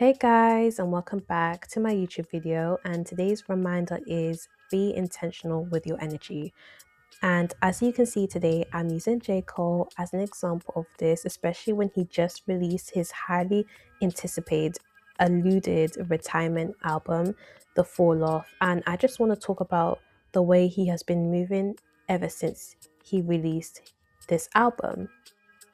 Hey guys, and welcome back to my YouTube video. And today's reminder is be intentional with your energy. And as you can see today, I'm using J. Cole as an example of this, especially when he just released his highly anticipated, alluded retirement album, The Fall Off. And I just want to talk about the way he has been moving ever since he released this album.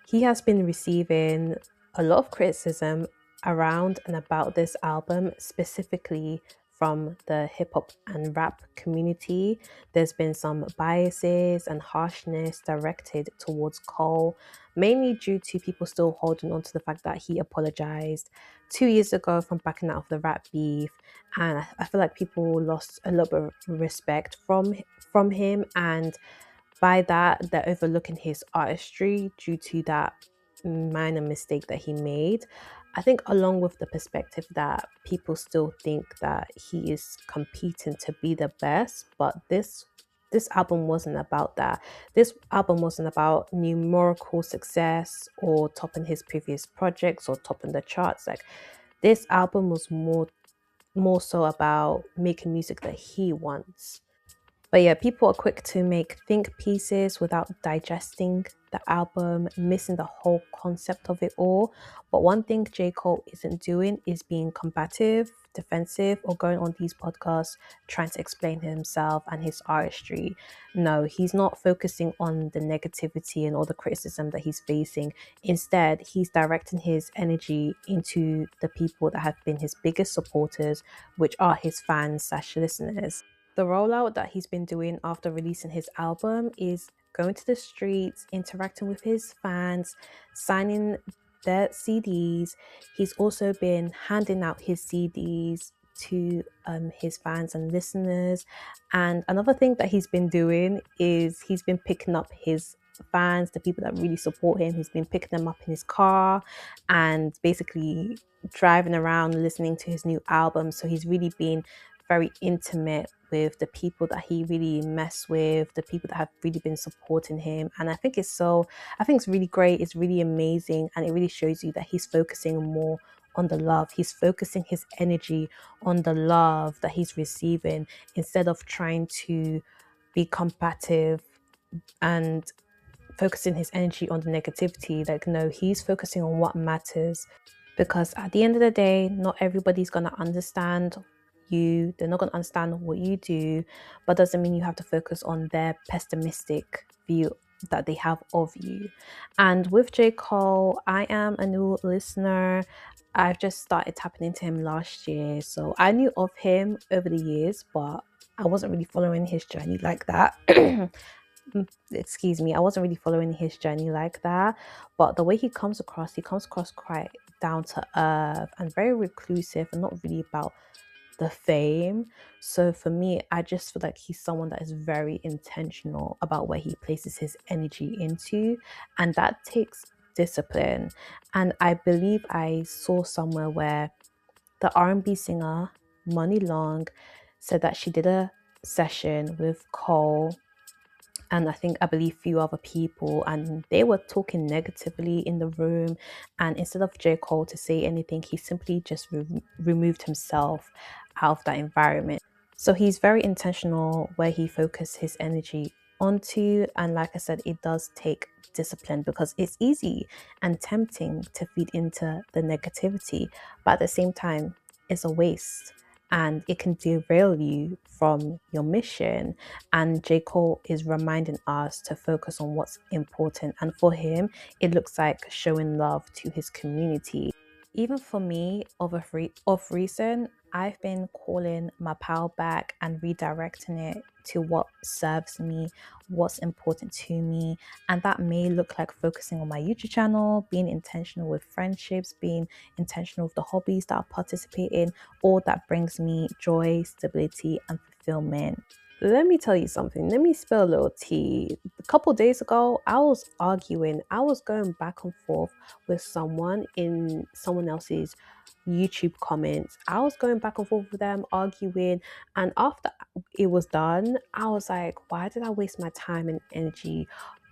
He has been receiving a lot of criticism around and about this album, specifically from the hip hop and rap community. There's been some biases and harshness directed towards Cole, mainly due to people still holding on to the fact that he apologized 2 years ago from backing out of the rap beef. And I feel like people lost a little bit of respect from him, and by that, they're overlooking his artistry due to that minor mistake that he made. I think, along with the perspective that people still think that he is competing to be the best, but this album wasn't about that. This album wasn't about numerical success or topping his previous projects or topping the charts. Like, this album was more so about making music that he wants. But yeah, people are quick to make think pieces without digesting the album, missing the whole concept of it all. But one thing J. Cole isn't doing is being combative, defensive, or going on these podcasts trying to explain himself and his artistry. No, he's not focusing on the negativity and all the criticism that he's facing. Instead, he's directing his energy into the people that have been his biggest supporters, which are his fans slash listeners. The rollout that he's been doing after releasing his album is going to the streets, interacting with his fans, signing their CDs. He's also been handing out his CDs to his fans and listeners. And another thing that he's been doing is he's been picking up his fans, the people that really support him. He's been picking them up in his car and basically driving around listening to his new album. So he's really been very intimate with the people that he really mess with, the people that have really been supporting him. And I think it's really great, it's really amazing, and it really shows you that he's focusing more on the love. He's focusing his energy on the love that he's receiving instead of trying to be combative and focusing his energy on the negativity. Like, no, he's focusing on what matters, because at the end of the day, not everybody's going to understand you, they're not going to understand what you do, but doesn't mean you have to focus on their pessimistic view that they have of you. And with J. Cole, I am a new listener. I've just started tapping into him last year, so I knew of him over the years, but I wasn't really following his journey like that. Excuse me, I wasn't really following his journey like that. But the way he comes across quite down to earth and very reclusive and not really about the fame. So for me, I just feel like he's someone that is very intentional about where he places his energy into, and that takes discipline. And I believe I saw somewhere where the R&B singer Money Long said that she did a session with Cole and I believe few other people, and they were talking negatively in the room. And instead of J. Cole to say anything, he simply just removed himself out of that environment. So he's very intentional where he focuses his energy onto. And like I said, it does take discipline, because it's easy and tempting to feed into the negativity, but at the same time, it's a waste and it can derail you from your mission. And J. Cole is reminding us to focus on what's important. And for him, it looks like showing love to his community. Even for me, of recent, I've been calling my power back and redirecting it to what serves me, what's important to me. And that may look like focusing on my YouTube channel, being intentional with friendships, being intentional with the hobbies that I participate in, or that brings me joy, stability, and fulfillment. Let me tell you something. Let me spill a little tea. A couple days ago, I was arguing. I was going back and forth with someone in someone else's YouTube comments. I was going back and forth with them, arguing. And after it was done, I was like, why did I waste my time and energy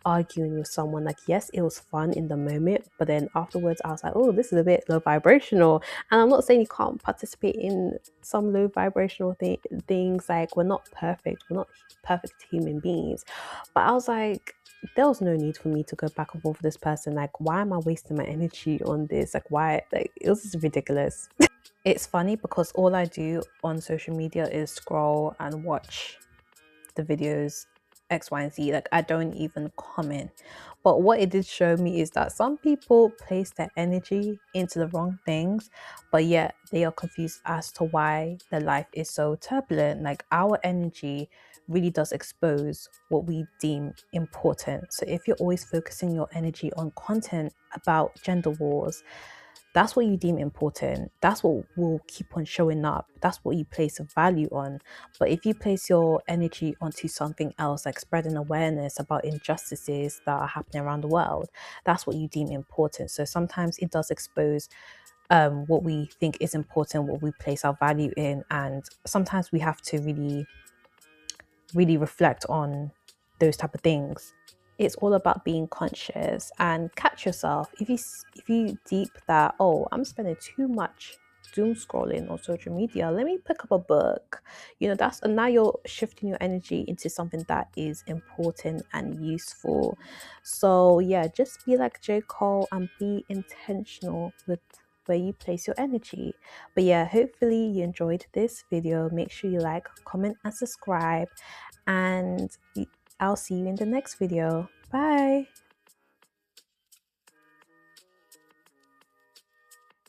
arguing with someone. Like, yes, it was fun in the moment, but then afterwards I was like, oh, this is a bit low vibrational. And I'm not saying you can't participate in some low vibrational things. Like, we're not perfect, we're not perfect human beings, but I was like, there was no need for me to go back and forth with this person. Like, why am I wasting my energy on this? Like, why? Like, it was just ridiculous. It's funny because all I do on social media is scroll and watch the videos X, Y, and Z. Like, I don't even comment. But what it did show me is that some people place their energy into the wrong things, but yet they are confused as to why their life is so turbulent. Like, our energy really does expose what we deem important. So if you're always focusing your energy on content about gender wars, that's what you deem important. That's what will keep on showing up. That's what you place a value on. But if you place your energy onto something else, like spreading awareness about injustices that are happening around the world, that's what you deem important. So sometimes it does expose what we think is important, what we place our value in. And sometimes we have to really reflect on those type of things. It's all about being conscious and catch yourself. If you deep that, oh, I'm spending too much doom scrolling on social media, let me pick up a book. That's, and now you're shifting your energy into something that is important and useful. So yeah, just be like J. Cole and be intentional with where you place your energy. But yeah, hopefully you enjoyed this video. Make sure you like, comment, and subscribe, and I'll see you in the next video. Bye.